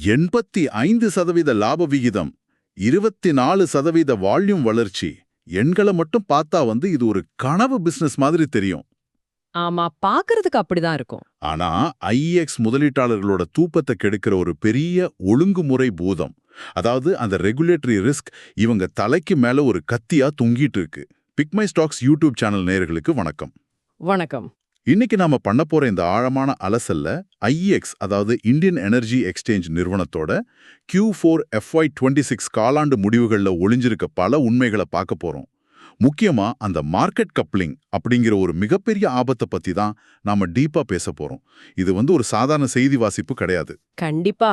85% லாப விகிதம், 24% வால்யூம் வளர்ச்சி. எண்களை மட்டும் பார்த்தா இது ஒரு கனவு பிசினஸ் மாதிரி தெரியும். ஆமா, பாக்குறதுக்கு அப்படிதான் இருக்கும். ஆனா ஐஎக்ஸ் முதலீட்டாளர்களோட தூக்கத்தை கெடுக்கிற ஒரு பெரிய ஒழுங்குமுறை பூதம், அதாவது அந்த ரெகுலேட்டரி ரிஸ்க் இவங்க தலைக்கு மேல ஒரு கத்தியா தொங்கிட்டு இருக்கு. பிக்மை ஸ்டாக்ஸ் யூடியூப் சேனல் நேயர்களுக்கு வணக்கம். வணக்கம். இன்னைக்கு நாம பண்ண போற இந்த ஆழமான அலசல்ல ஐஎக்ஸ், அதாவது இந்தியன் எனர்ஜி எக்ஸ்சேஞ்ச் நிறுவனத்தோட Q4 FY26 காலாண்டு முடிவுகள்ல ஒளிஞ்சிருக்க பல உண்மைகளை பார்க்க போறோம். முக்கியமா அந்த மார்க்கெட் கப்ளிங் அப்படிங்கிற ஒரு மிகப்பெரிய ஆபத்தை பத்தி தான் நாம டீப்பா பேச போறோம். இது ஒரு சாதாரண செய்தி வாசிப்பு கிடையாது. கண்டிப்பா.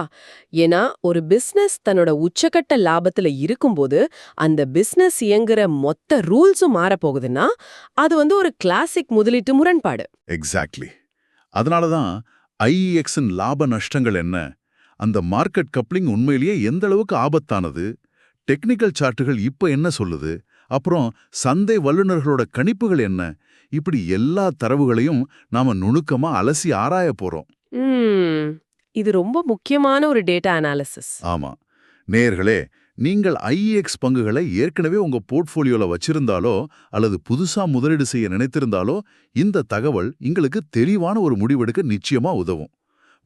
ஏன்னா ஒரு பிசினஸ் தன்னோட உச்சக்கட்ட லாபத்துல இருக்கும்போது அந்த பிசினஸ் இயங்குற மொத்த ரூல்ஸும் மாறப்போகுதுன்னா அது ஒரு கிளாசிக் முதலீட்டு முரண்பாடு. எக்ஸாக்ட்லி. அதனாலதான் ஐஎக்ஸின் லாப நஷ்டங்கள் என்ன, அந்த மார்க்கெட் கப்ளிங் உண்மையிலேயே எந்த அளவுக்கு ஆபத்தானது, டெக்னிக்கல் சார்ட்டுகள் இப்ப என்ன சொல்லுது, அப்புறம் சந்தை வல்லுநர்களோட கணிப்புகள் என்ன, இப்படி எல்லா தரவுகளையும் நாம நுணுக்கமா அலசி ஆராய போறோம். இது ரொம்ப முக்கியமான ஒரு டேட்டா அனாலிசிஸ். ஆமா நேயர்களே, நீங்கள் ஐஎக்ஸ் பங்குகளை ஏற்கனவே உங்க போர்ட்ஃபோலியோல வச்சிருந்தாலோ அல்லது புதுசா முதலீடு செய்ய நினைத்திருந்தாலோ இந்த தகவல் உங்களுக்கு தெளிவான ஒரு முடிவெடுக்க நிச்சயமா உதவும்.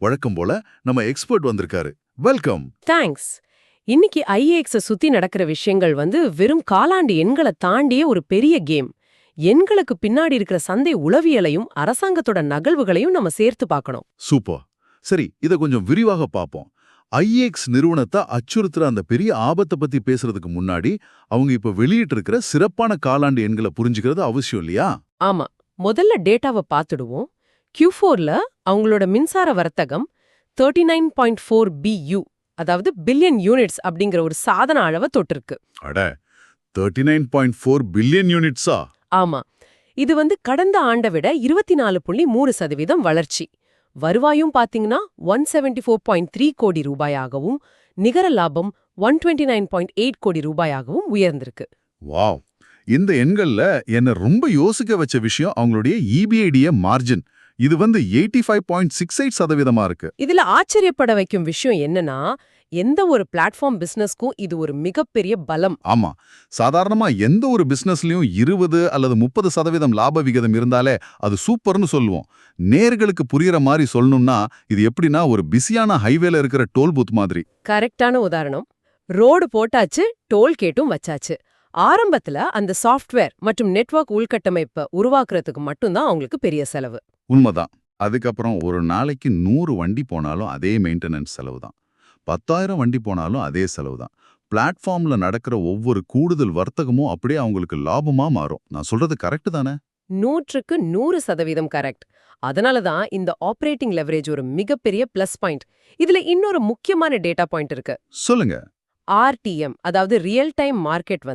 வழக்கம் போல நம்ம எக்ஸ்பர்ட் வந்திருக்காரு. வெல்கம். தேங்க்ஸ். இன்னைக்கு ஐஏஎக்ஸ சுத்தி நடக்கிற விஷயங்கள் வெறும் காலாண்டு எண்களை தாண்டிய ஒரு பெரிய கேம். எண்களுக்கு பின்னாடி இருக்கிற சந்தை உளவியலையும் அரசாங்கத்தோட நகல்வுகளையும் நம்ம சேர்த்து பார்க்கணும். சூப்பர். சரி, இதை கொஞ்சம் விரிவாக பார்ப்போம். ஐஎக்ஸ் நிறுவனத்தை அச்சுறுத்துற அந்த பெரிய ஆபத்தை பத்தி பேசுறதுக்கு முன்னாடி அவங்க இப்ப வெளியிட்டு இருக்கிற சிறப்பான காலாண்டு எண்களை புரிஞ்சுக்கிறது அவசியம் இல்லையா? ஆமா, முதல்ல டேட்டாவை பார்த்துடுவோம். Q4ல அவங்களோட மின்சார வர்த்தகம் 39.4 BU, அதாவது பில்லியன் யூனிட்ஸ் அப்படிங்கிற ஒரு சாதன அளவை தொட்டிருக்கு. அட, 39.4 பில்லியன் யூனிட்ஸா? ஆமா, இது கடந்த ஆண்டை விட 24.3% வளர்ச்சி. வருவாயும் பாத்தீங்கன்னா 174.3 கோடி ரூபாயாகவும் நிகர லாபம் 129.8 கோடி ரூபாயாகவும் உயர்ந்திருக்கு. வாவ்! இந்த எண்கள்ல என்ன ரொம்ப யோசிக்க வச்ச விஷயம் அவங்களுடைய EBIDA மார்ஜின். இது 85.68% இருக்கு. இதுல ஆச்சரியப்பட வைக்கும் விஷயம் என்னன்னா, எந்த ஒரு பிளாட்ஃபார்ம் பிசினஸ்க்கும் இது ஒரு மிகப்பெரிய பலம். ஆமா, சாதாரணமா எந்த ஒரு பிசினஸ்லயும் 20 அல்லது 30% லாப விகிதம் இருந்தாலே அது சூப்பர்னு சொல்லுவோம். நேர்களுக்கு புரியற மாதிரி சொல்லணும்னா இது எப்படின்னா ஒரு பிஸியான ஹைவேல இருக்கிற டோல் பூத் மாதிரி. கரெக்டான உதாரணம். ரோடு போட்டாச்சு, டோல் கேட்டும் வச்சாச்சு. ஆரம்பத்துல அந்த சாஃப்ட்வேர் மற்றும் நெட்வொர்க் உள்கட்டமைப்பை உருவாக்குறதுக்கு மட்டும்தான் அவங்களுக்கு பெரிய செலவு. உண்மைதான். அதுக்கப்புறம் ஒரு நாளைக்கு 100 வண்டி போனாலும் அதே மெயின்டெனன்ஸ் செலவு தான். 10,000 வண்டி போனாலும் அதே செலவு தான். பிளாட்ஃபார்ம்ல நடக்கிற ஒவ்வொரு கூடுதல் வர்த்தகமும் அப்படியே அவங்களுக்கு லாபமா மாறும். நான் சொல்றது கரெக்ட் தானே? 100க்கு 100% கரெக்ட். அதனாலதான் இந்த ஆபரேட்டிங் லெவரேஜ் ஒரு மிகப்பெரிய பிளஸ் பாயிண்ட். இதுல இன்னொரு முக்கியமான டேட்டா பாயிண்ட் இருக்கு. சொல்லுங்க. RTM, அதாவது ரியல் டைம் மார்க்கெட்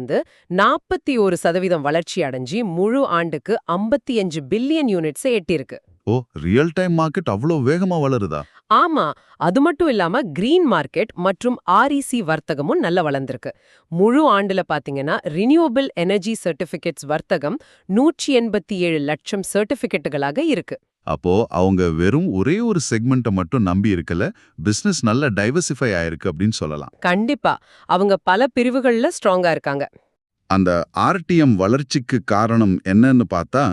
41% வளர்ச்சி அடைஞ்சி முழு ஆண்டுக்கு 55 பில்லியன் யூனிட்ஸை எட்டியிருக்கு. ஓ, ரியல் டைம் மார்க்கெட் அவ்வளோ வேகமா வளருதா? ஆமா, அது மட்டும் இல்லாம கிரீன் மார்க்கெட் மற்றும் REC வர்த்தகமும் நல்ல வளர்ந்திருக்கு. முழு ஆண்டுல பாத்தீங்கன்னா ரினியூவபிள் எனர்ஜி சர்டிபிகேட்ஸ் வர்த்தகம் 187 லட்சம் சர்டிபிகேட்டுகளாக இருக்கு. அப்போ அவங்க வெறும் ஒரே ஒரு செக்மெண்ட்டை மட்டும் நம்பி இருக்கல, பிசினஸ் நல்ல டைவர்சிஃபை ஆயிருக்கு அப்படின்னு சொல்லலாம். கண்டிப்பா, அவங்க பல பிரிவுகள்ல ஸ்ட்ராங்கா இருக்காங்க. அந்த RTM வளர்ச்சிக்கு காரணம் என்னன்னு பார்த்தா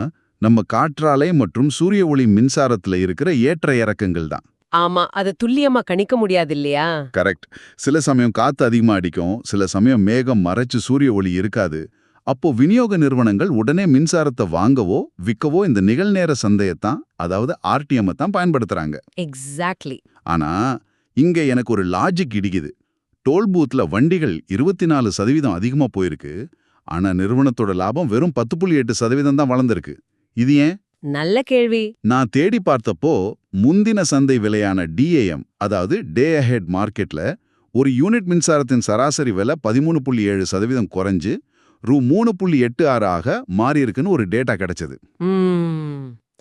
நம்ம காற்றாலை மற்றும் சூரிய ஒளி மின்சாரத்துல இருக்கிற ஏற்ற இறக்கங்கள் தான். ஆமா, அது துல்லியமா கணிக்க முடியாது இல்லையா? கரெக்ட். சில சமயம் காத்து அதிகமா அடிக்கும், சில சமயம் மேகம் மறைச்சு சூரிய ஒளி இருக்காது. அப்போ விநியோக நிறுவனங்கள் உடனே மின்சாரத்தை வாங்கவோ விற்கவோ இந்த நிகழ்நேர சந்தையத்தான், அதாவது RTM தான் பயன்படுத்துறாங்க. எக்ஸாக்ட்லி. ஆனா இங்க எனக்கு ஒரு லாஜிக் இடிக்குது. டோல் பூத்ல வண்டிகள் 24% அதிகமா போயிருக்கு. ஆனா நிறுவனத்தோட லாபம் வெறும் 10.8% தான் வளர்ந்திருக்கு. இது ஏன்? நல்ல கேள்வி. நான் தேடி பார்த்தப்போ முந்தின சந்தை விலையான DAM, அதாவது டே அஹெட் மார்க்கெட்ல ஒரு யூனிட் மின்சாரத்தின் சராசரி விலை 13.7% குறைஞ்சு ரூ. 3.86 ஆக மாறி இருக்குன்னு ஒரு டேட்டா கிடைச்சது.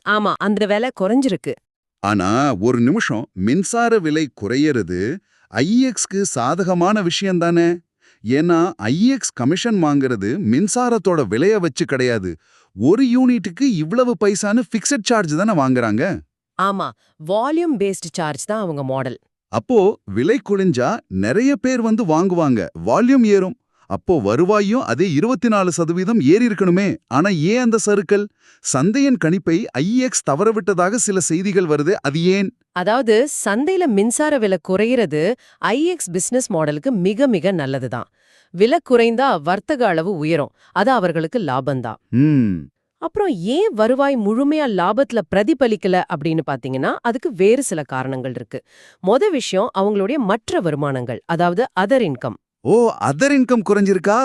ஆமா, அந்த விலை குறைஞ்சிருக்கு. ஆனா ஒரு நிமிஷம், மின்சார விலை குறையறது ஐஎக்ஸ்க்கு சாதகமான விஷயம் தானே? ஏன்னா ஐஎக்ஸ் கமிஷன் வாங்குறது மின்சாரத்தோட விலைய வச்சு கிடையாது. ஒரு யூனிட்டுக்கு இவ்வளவு பைசான்னு ஃபிக்ஸட் சார்ஜ் தானே வாங்குறாங்க. ஆமா, வால்யூம் பேஸ்டு சார்ஜ் தான் அவங்க மாடல். அப்போ விலை குறைஞ்சா நிறைய பேர் வந்து வாங்குவாங்க, வால்யூம் ஏறும். அப்போ வருவாயும் அதே 24% ஏறி இருக்கணுமே. ஆனா ஏன் அந்த சறுக்கல்? சந்தையின் கணிப்பை IEX தவறவிட்டதாக சில செய்திகள் வருது, அது ஏன்? அதாவது சந்தையில மின்சார விலை குறையிறது ஐஎக்ஸ் பிசினஸ் மாடலுக்கு மிக மிக நல்லதுதான். விலை குறைந்தா வர்த்தக அளவு உயரும், அது அவர்களுக்கு லாபம்தான். ம் அப்புறம் ஏன் வருவாய் முழுமையா லாபத்துல பிரதிபலிக்கல அப்படின்னு பாத்தீங்கன்னா அதுக்கு வேறு சில காரணங்கள் இருக்கு. விஷயம் அவங்களுடைய மற்ற வருமானங்கள், அதாவது அதர் இன்கம். ஓ, அதர் இன்கம் குறைஞ்சிருக்கா?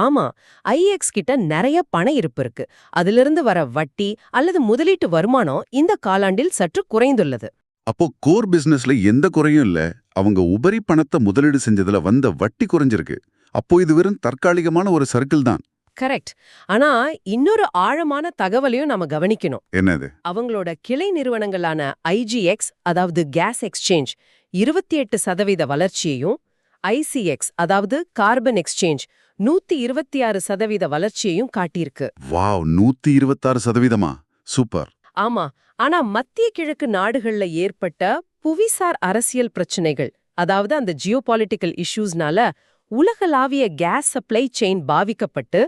ஆமா, ஐஎக்ஸ் கிட்ட நிறைய பண இருப்பு இருக்கு. அதிலிருந்து வர வட்டி அல்லது முதலீட்டு வருமானம் இந்த காலாண்டில் சற்று குறைந்துள்ளது. அப்போ கோர் பிசினஸ்ல எந்த குறையும் இல்ல, அவங்க உபரி பணத்தை முதலீடு செஞ்சதுல வந்த வட்டி குறைஞ்சிருக்கு. அப்போ இது வெறும் தற்காலிகமான ஒரு சர்க்கிள் தான். கரெக்ட். ஆனா இன்னொரு ஆழமான தகவலையும் நாம கவனிக்கணும். என்னது? அவங்களோட கிளை நிறுவனங்களான ஐஜிஎக்ஸ், அதாவது கேஸ் எக்ஸ்சேஞ்ச், 28% வளர்ச்சியையும், ஐசிஎக்ஸ், அதாவது கார்பன் எக்ஸ்சேஞ்ச், 126% வளர்ச்சியையும் காட்டியிருக்கு. வாவ், 126%? சூப்பர். ஆமா, ஆனா மத்திய கிழக்கு நாடுகள்ல ஏற்பட்ட புவிசார் அரசியல் பிரச்சனைகள், அதாவது அந்த ஜியோபாலிட்டிக்கல் இஷ்யூஸ்னால உலகளாவிய கேஸ் சப்ளை செயின் பாதிக்கப்பட்டு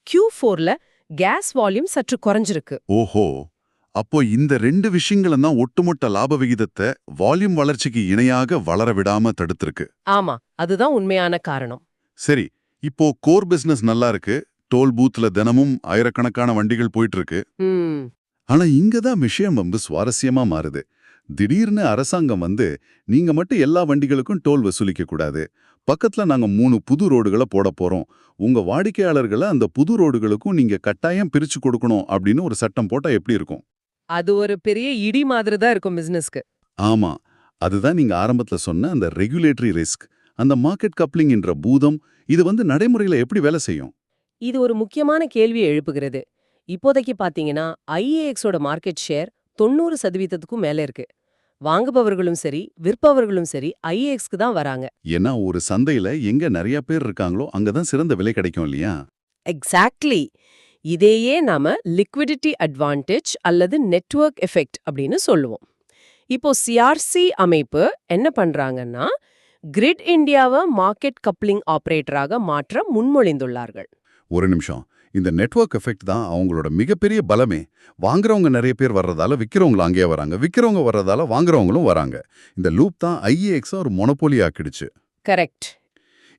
Q4ல கேஸ் வால்யூம் சற்று குறைஞ்சிருக்கு. ஓஹோ, அப்போ இந்த 2 விஷயங்களும் தான் ஒட்டுமொத்த லாப விகிதத்தை வால்யூம் வளர்ச்சிக்கு இணையாக வளர விடாம தடுத்திருக்கு. ஆமா, அதுதான் உண்மையான காரணம். சரி, இப்போ கோர் பிசினஸ் நல்லா இருக்கு, டோல் பூத்ல தினமும் ஆயிரக்கணக்கான வண்டிகள் போயிட்டு இருக்கு. ம் ஆனா இங்கதான் விஷயம் ரொம்ப சுவாரஸ்யமா மாறுது. திடீர்னு அரசாங்கம் வந்து, நீங்க மட்டும் எல்லா வண்டிகளுக்கும் டோல் வசூலிக்க கூடாது, பக்கத்துல நாங்க 3 புது ரோடுகளை போட போறோம், உங்க வாடிக்கையாளர்களை அந்த புது ரோடுகளுக்கும் நீங்க கட்டாயம் பிரிச்சு கொடுக்கணும் அப்படின்னு ஒரு சட்டம் போட்டா எப்படி இருக்கும்? அது ஒரு பெரிய இடி மாதிரி தான் இருக்கும் பிசினஸ்க்கு. ஆமா, அதுதான் நீங்க ஆரம்பத்துல சொன்ன அந்த ரெகுலேட்டரி ரிஸ்க், அந்த மார்க்கெட் கப்ளிங் என்ற பூதம். இது வந்து நடைமுறையில எப்படி வேலை செய்யும்? இது ஒரு முக்கியமான கேள்வியை எழுப்புகிறது. இப்போதைக்கு பாத்தீங்கன்னா ஐஏஎக்ஸோட மார்க்கெட் ஷேர் 90%க்கும் மேல இருக்கு. வாங்குபவர்களும் சரி விற்பவர்களும் சரி ஐஏஎக்ஸ்க்கு தான் வராங்க. ஏன்னா ஒரு சந்தையில எங்க நிறைய பேர் இருக்காங்களோ அங்கதான் சிறந்த விலை கிடைக்கும் இல்லையா? எக்ஸாக்ட்லி. இதையே நாம லிக்விடிட்டி அட்வான்டேஜ் அல்லது நெட்வொர்க் எஃபெக்ட் அப்படின்னு சொல்லுவோம். இப்போ சிஆர்சி அமைப்பு என்ன பண்றாங்கன்னா, கிரிட் இந்தியாவை மார்க்கெட் கப்ளிங் ஆபரேட்டராக மாற்ற முன்மொழிந்துள்ளார்கள். ஒரு நிமிஷம், இந்த நெட்வொர்க் எஃபெக்ட் தான் அவங்களோட மிகப்பெரிய பலமே. வாங்குறவங்க நிறைய பேர் வர்றதால விக்கிறவங்களும் அங்கேயே வராங்க, விக்கிறவங்க வர்றதால வாங்குறவங்களும் வராங்க. இந்த லூப் தான் ஐஏஎக்ஸ் ஒரு மொனோபோலி ஆக்கிடுச்சு. கரெக்ட்.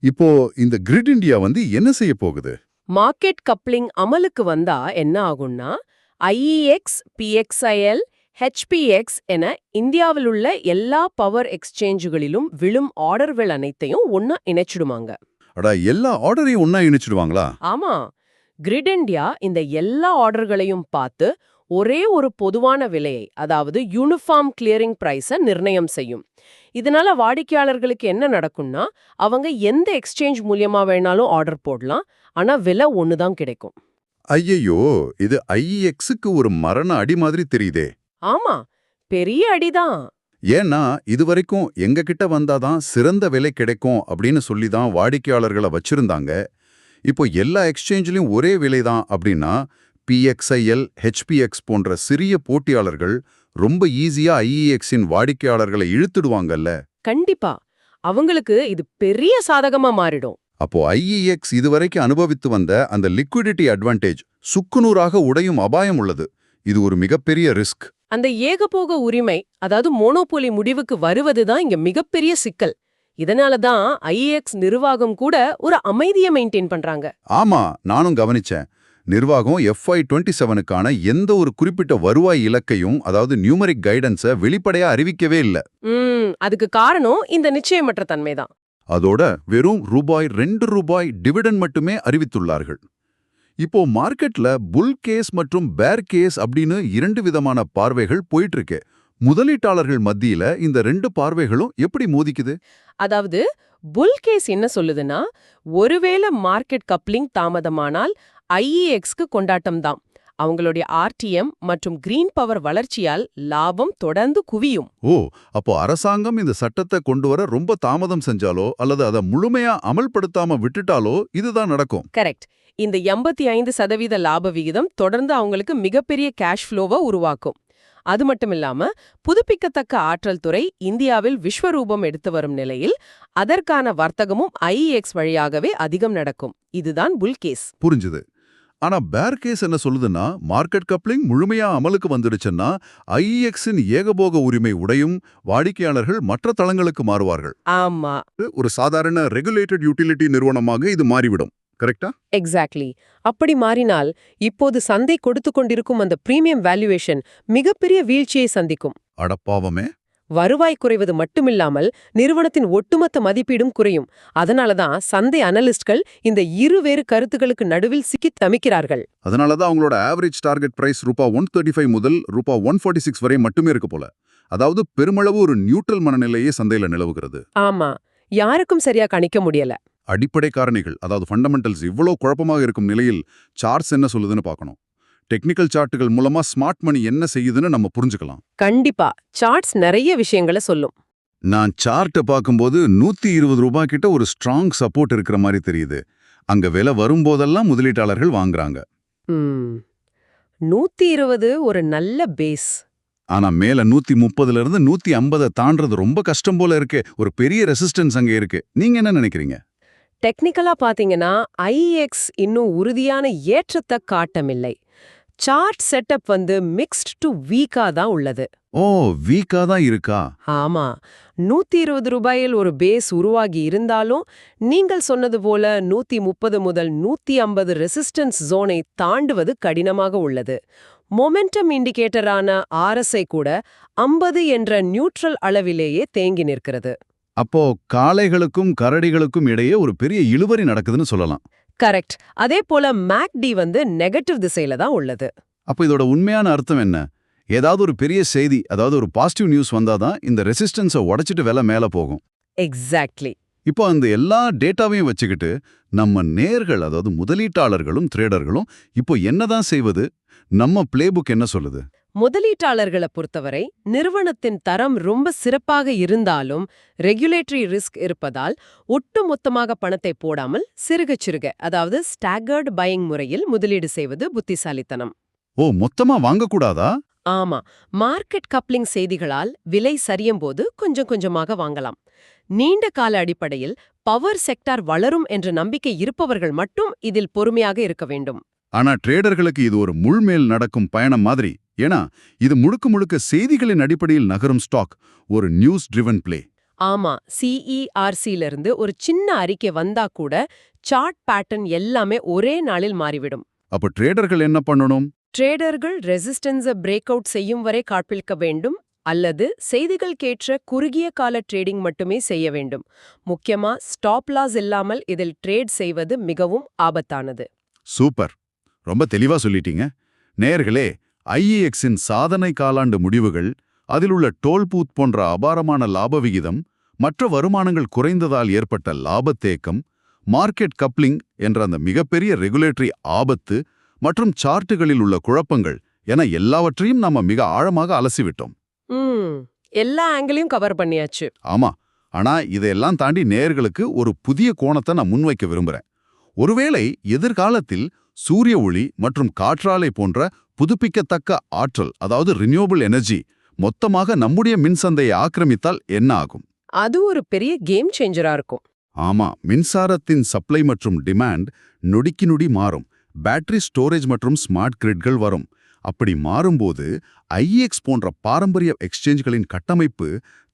இப்போ இந்த கிரிட் இந்தியா வந்து என்ன செய்ய போகுது? மார்க்கெட் கப்ளிங் அமலுக்கு வந்தா என்ன ஆகும்னா, ஐஇஎக்ஸ், பிஎக்ஸ்ஐஎல், ஹெச்பிஎக்ஸ் என இந்தியாவில் உள்ள எல்லா பவர் எக்ஸ்சேஞ்சுகளிலும் விழும் ஆர்டர்கள் அனைத்தையும் ஒன்னா இணைச்சிடுவாங்க. அடா, எல்லா ஆர்டரையும் ஒன்னா இணைச்சிடுவாங்களா? ஆமா, கிரிட் இந்தியா இந்த எல்லா ஆர்டர்களையும் பார்த்து ஒரே ஒரு பொதுவான விலையை, அதாவது யூனிஃபார்ம் கிளியரிங் பிரைஸை நிர்ணயம் செய்யும். இதனால வாடிக்கையாளர்களுக்கு என்ன நடக்கும்னா, அவங்க எந்த எக்ஸ்சேஞ்ச் மூலியமா வேணாலும் ஆர்டர் போடலாம், ஆனா விலை ஒண்ணுதான் கிடைக்கும். ஐயையோ, இது ஐஎக்ஸுக்கு ஒரு மரண அடி மாதிரி தெரியுதே. ஆமா, பெரிய அடிதான். ஏன்னா இதுவரைக்கும் எங்க கிட்ட வந்தாதான் சிறந்த விலை கிடைக்கும் அப்படின்னு சொல்லி தான் வாடிக்கையாளர்களை வச்சிருந்தாங்க. இப்போ எல்லா எக்ஸ்சேஞ்சிலையும் ஒரே விலை தான் அப்படின்னா, பிஎக்ஸ்ஐஎல், ஹெச்பிஎக்ஸ் போன்ற சிறிய போட்டியாளர்கள் ரொம்ப ஈஸியா ஐஇஎக்ஸின் வாடிக்கையாளர்களை இழுத்துடுவாங்கல்ல. கண்டிப்பா, அவங்களுக்கு இது பெரிய சாதகமா மாறிடும். அப்போ ஐஇஎக்ஸ் இதுவரைக்கும் அனுபவித்து வந்த அந்த லிக்விடிட்டி அட்வான்டேஜ் சுக்குநூறாக உடையும் அபாயம் உள்ளது. இது ஒரு மிகப்பெரிய ரிஸ்க். அந்த ஏகபோக உரிமை, அதாவது மோனோபோலி முடிவுக்கு வருவதுதான் இங்க மிகப்பெரிய சிக்கல். இதனால தான் ஐஏஎக்ஸ் நிர்வாகம் கூட ஒரு அமைதியை மெயின்டைன் பண்றாங்க. ஆமா, நானும் கவனிச்சேன். நிர்வாகம் FY27க்கான எந்த ஒரு குறிப்பிட்ட வருவாய் இலக்கையும், அதாவது நியூமரிக் கைடன்ஸை வெளிப்படையா அறிவிக்கவே இல்ல. அதுக்கு காரணம் இந்த நிச்சயமற்ற தன்மைதான். அதோட வெறும் ₹2 டிவிடெண்ட் மட்டுமே அறிவித்துள்ளார்கள். இப்போ மார்க்கெட்ல புல் கேஸ் மற்றும் பேர் கேஸ் அப்படின்னு 2 விதமான பார்வைகள் போயிட்டு இருக்கு. முதலீட்டாளர்கள் மத்தியில இந்த 2 பார்வைகளும் எப்படி மோதிக்குது? அதாவது புல் கேஸ் என்ன சொல்லுதுன்னா, ஒருவேளை மார்க்கெட் கப்ளிங் தாமதமானால் ஐஇஎக்ஸ்க்கு கொண்டாட்டம் தான். அவங்களுடைய ஆர்டிஎம் மற்றும் கிரீன் பவர் வளர்ச்சியால் லாபம் தொடர்ந்து குவியும். ஓ, அப்போ அரசாங்கம் இந்த சட்டத்தை கொண்டு வர ரொம்ப தாமதம் செஞ்சாலோ அல்லது அதை முழுமையா அமல்படுத்தாம விட்டுட்டாலோ இதுதான் நடக்கும். கரெக்ட். இந்த 85% லாப விகிதம் தொடர்ந்து அவங்களுக்கு மிகப்பெரிய கேஷ் ஃப்ளோவை உருவாக்கும். அது மட்டும் இல்லாம புதுப்பிக்கத்தக்க ஆற்றல் துறை இந்தியாவில் விஸ்வரூபம் எடுத்து வரும் நிலையில் அதற்கான வர்த்தகமும் IEX வழியாகவே அதிகம் நடக்கும். இதுதான் புல் கேஸ். புரிஞ்சுது. ஆனா பேர் கேஸ் என்ன சொல்லுதுன்னா, மார்க்கெட் கப்ளிங் முழுமையா அமலுக்கு வந்துடுச்சுன்னா IEX-இன் ஏகபோக உரிமை உடையும், வாடிக்கையாளர்கள் மற்ற தளங்களுக்கு மாறுவார்கள். ஆமா, ஒரு சாதாரண ரெகுலேட்டட் யூட்டிலிட்டி நிறுவனமாக இது மாறிவிடும். கரெக்டா? எக்ஸாக்ட்லி. அப்படி மாறினால் இப்போது சந்தை கொடுத்து கொண்டிருக்கும் அந்த பிரீமியம் வேல்யூவேஷன் மிகப்பெரிய வீழ்ச்சியை சந்திக்கும். அடப்பாவமே. வருவாய் குறைவது மட்டுமில்லாமல் நிறுவனத்தின் ஒட்டுமொத்த மதிப்பீடும் குறையும். அதனாலதான் சந்தை அனலிஸ்ட்கள் இந்த இருவேறு கருத்துக்களுக்கு நடுவில் சிக்கித் தவிக்கிறார்கள். அதனாலதான் அவங்களோட ஆவரேஜ் டார்கெட் பிரைஸ் ₹135 முதல் ₹146 வரை மட்டுமே இருக்கு போல. அதாவது பெருமளவு ஒரு நியூட்ரல் மனநிலையே சந்தையில நிலவுகிறது. ஆமா, யாருக்கும் சரியா கணிக்க முடியல. அடிப்படை காரணிகள், அதாவது ஃபண்டமெண்டல்ஸ் இவ்வளோ குழப்பமாக இருக்கும் நிலையில் சார்ட்ஸ் என்ன சொல்லுதுன்னு பார்க்கணும். டெக்னிக்கல் சார்ட்டுகள் மூலமா ஸ்மார்ட் மணி என்ன செய்யுதுன்னு நம்ம புரிஞ்சுக்கலாம். கண்டிப்பா சார்ட்ஸ் நிறைய விஷயங்களை சொல்லும். நான் சார்ட்டை பார்க்கும்போது ₹120 கிட்ட ஒரு ஸ்ட்ராங் சப்போர்ட் இருக்கிற மாதிரி தெரியுது. அங்க விலை வரும்போதெல்லாம் முதலீட்டாளர்கள் வாங்குறாங்க. 120 ஒரு நல்ல பேஸ். ஆனா மேல 130ல இருந்து 150 தாண்டறது ரொம்ப கஷ்டம் போல இருக்கு. ஒரு பெரிய ரெசிஸ்டன்ஸ் அங்க இருக்கு. நீங்க என்ன நினைக்கிறீங்க? டெக்னிக்கலா பாத்தீங்கன்னா IEX இன்னும் உறுதியான ஏற்றத்தை காட்டமில்லை. சார்ட் செட்டப் மிக்ஸ்ட் டு வீக்கா தான் உள்ளது. ஓ, வீக்கா தான் இருக்கா? ஆமா, ₹120 ஒரு பேஸ் உருவாகி இருந்தாலும் நீங்கள் சொன்னது போல 130 முதல் 150 ரெசிஸ்டன்ஸ் ஜோனை தாண்டுவது கடினமாக உள்ளது. மொமெண்டம் இண்டிகேட்டரான RSI கூட 50 என்ற நியூட்ரல் அளவிலேயே தேங்கி நிற்கிறது. அப்போ காளைகளுக்கும் கரடிகளுக்கும் இடையே ஒரு பெரிய இழுபறி நடக்குதுன்னு சொல்லலாம். கரெக்ட். அதே போல MACD நெகட்டிவ் திசையில தான் உள்ளது. அப்போ இதோட உண்மையான அர்த்தம் என்ன? ஏதாவது ஒரு பெரிய செய்தி, அதாவது ஒரு பாசிட்டிவ் நியூஸ் வந்தாதான் இந்த ரெசிஸ்டன்ஸை உடைச்சிட்டு விலை மேல போகும். எக்ஸாக்ட்லி. இப்போ அந்த எல்லா டேட்டாவையும் வச்சுக்கிட்டு நம்ம நேர்கள், அதாவது முதலீட்டாளர்களும் ட்ரேடர்களும் இப்போ என்னதான் செய்வது? நம்ம பிளேபுக் என்ன சொல்லுது? முதலீட்டாளர்களை பொறுத்தவரை நிறுவனத்தின் தரம் ரொம்ப சிறப்பாக இருந்தாலும் ரெகுலேட்டரி ரிஸ்க் இருப்பதால் ஒட்டுமொத்தமாக பணத்தை போடாமல் சிறுக சிறுக, அதாவது ஸ்டாகர்டு பையிங் முறையில் முதலீடு செய்வது புத்திசாலித்தனம். ஓ, மொத்தமா வாங்கக்கூடாதா? ஆமா, மார்க்கெட் கப்ளிங் செய்திகளால் விலை சரியும் போது கொஞ்சம் கொஞ்சமாக வாங்கலாம். நீண்ட கால அடிப்படையில் பவர் செக்டார் வளரும் என்ற நம்பிக்கை இருப்பவர்கள் மட்டும் இதில் பொறுமையாக இருக்க வேண்டும். ஆனா ட்ரேடர்களுக்கு இது ஒரு முள்மேல் நடக்கும் பயணம் மாதிரி. ஏன்னா இது முழுக்க முழுக்க செய்திகளின் அடிப்படையில் நகரும் ஸ்டாக், ஒரு நியூஸ் ட்ரிவன் பிளே. ஆமா, CERC-லிருந்து ஒரு சின்ன அறிக்கை வந்தா கூட சார்ட் பேட்டர்ன் எல்லாமே ஒரே நாளில் மாறிவிடும். அப்ப ட்ரேடர்கள் என்ன பண்ணணும்? ட்ரேடர்கள் ரெசிஸ்டன்ஸை பிரேக் அவுட் செய்யும் வரை காத்திருக்க வேண்டும், அல்லது செய்திகளுக்கேற்ற குறுகிய கால ட்ரேடிங் மட்டுமே செய்ய வேண்டும். முக்கியமா ஸ்டாப் லாஸ் இல்லாமல் இதில் ட்ரேட் செய்வது மிகவும் ஆபத்தானது. சூப்பர், ரொம்ப தெளிவா சொல்லிட்டீங்க. நேயர்களே, IEX-இன் சாதனை காலாண்டு முடிவுகள், அதில் உள்ள டோல் பூத் போன்ற அபாரமான லாப விகிதம், மற்ற வருமானங்கள் குறைந்ததால் ஏற்பட்ட லாபத்தேக்கம், மார்க்கெட் கப்ளிங் என்ற அந்த மிகப்பெரிய ரெகுலேட்டரி ஆபத்து மற்றும் சார்ட்டுகளில் உள்ள குழப்பங்கள் என எல்லாவற்றையும் நாம மிக ஆழமாக அலசிவிட்டோம். எல்லா ஆங்கிளையும் கவர் பண்ணியாச்சு. ஆமா, ஆனா இதையெல்லாம் தாண்டி நேயர்களுக்கு ஒரு புதிய கோணத்தை நான் முன்வைக்க விரும்புறேன். ஒருவேளை எதிர்காலத்தில் சூரிய ஒளி மற்றும் காற்றாலை போன்ற புதுப்பிக்கத்தக்க ஆற்றல், அதாவது ரினியூவபிள் எனர்ஜி மொத்தமாக நம்முடைய மின்சந்தையை ஆக்கிரமித்தால் என்ன ஆகும்? அது ஒரு பெரிய கேம் சேஞ்சரா இருக்கும். ஆமா, மின்சாரத்தின் சப்ளை மற்றும் டிமாண்ட் நொடிக்கு நொடி மாறும். பேட்டரி ஸ்டோரேஜ் மற்றும் ஸ்மார்ட் கிரிட்கள் வரும். அப்படி மாறும்போது IEX போன்ற பாரம்பரிய எக்ஸ்சேஞ்சுகளின் கட்டமைப்பு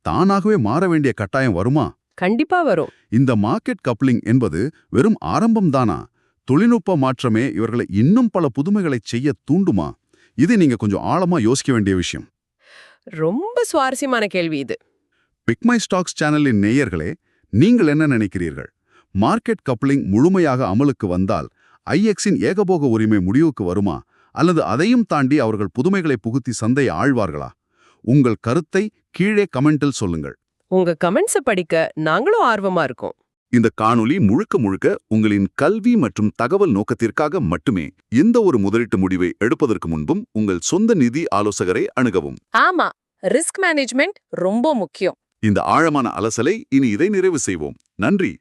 தானாகவே மாற வேண்டிய கட்டாயம் வருமா? கண்டிப்பா வரும். இந்த மார்க்கெட் கப்ளிங் என்பது வெறும் ஆரம்பம்தானா? தொழில்நுட்ப மாற்றமே இவர்களை இன்னும் பல புதுமைகளை செய்ய தூண்டுமா? இது நீங்க கொஞ்சம் ஆழமா யோசிக்க வேண்டிய விஷயம். ரொம்ப சுவாரஸ்யமான கேள்வி இது. பிக் மை ஸ்டாக்ஸ் சேனலின் நேயர்களே, நீங்கள் என்ன நினைக்கிறீர்கள்? மார்க்கெட் கப்ளிங் முழுமையாக அமலுக்கு வந்தால் IEX-இன் ஏகபோக உரிமை முடிவுக்கு வருமா? அல்லது அதையும் தாண்டி அவர்கள் புதுமைகளை புகுத்தி சந்தையை ஆழ்வார்களா? உங்கள் கருத்தை கீழே கமெண்டில் சொல்லுங்கள். உங்க கமெண்ட்ஸை படிக்க நாங்களும் ஆர்வமா இருக்கோம். இந்த காணொளி முழுக்க முழுக்க உங்களின் கல்வி மற்றும் தகவல் நோக்கத்திற்காக மட்டுமே. எந்த ஒரு முதலீட்டு முடிவை எடுப்பதற்கு முன்பும் உங்கள் சொந்த நிதி ஆலோசகரை அணுகவும். ஆமா, ரிஸ்க் மேனேஜ்மெண்ட் ரொம்ப முக்கியம். இந்த ஆழமான அலசலை இனி இதை நிறைவு செய்வோம். நன்றி.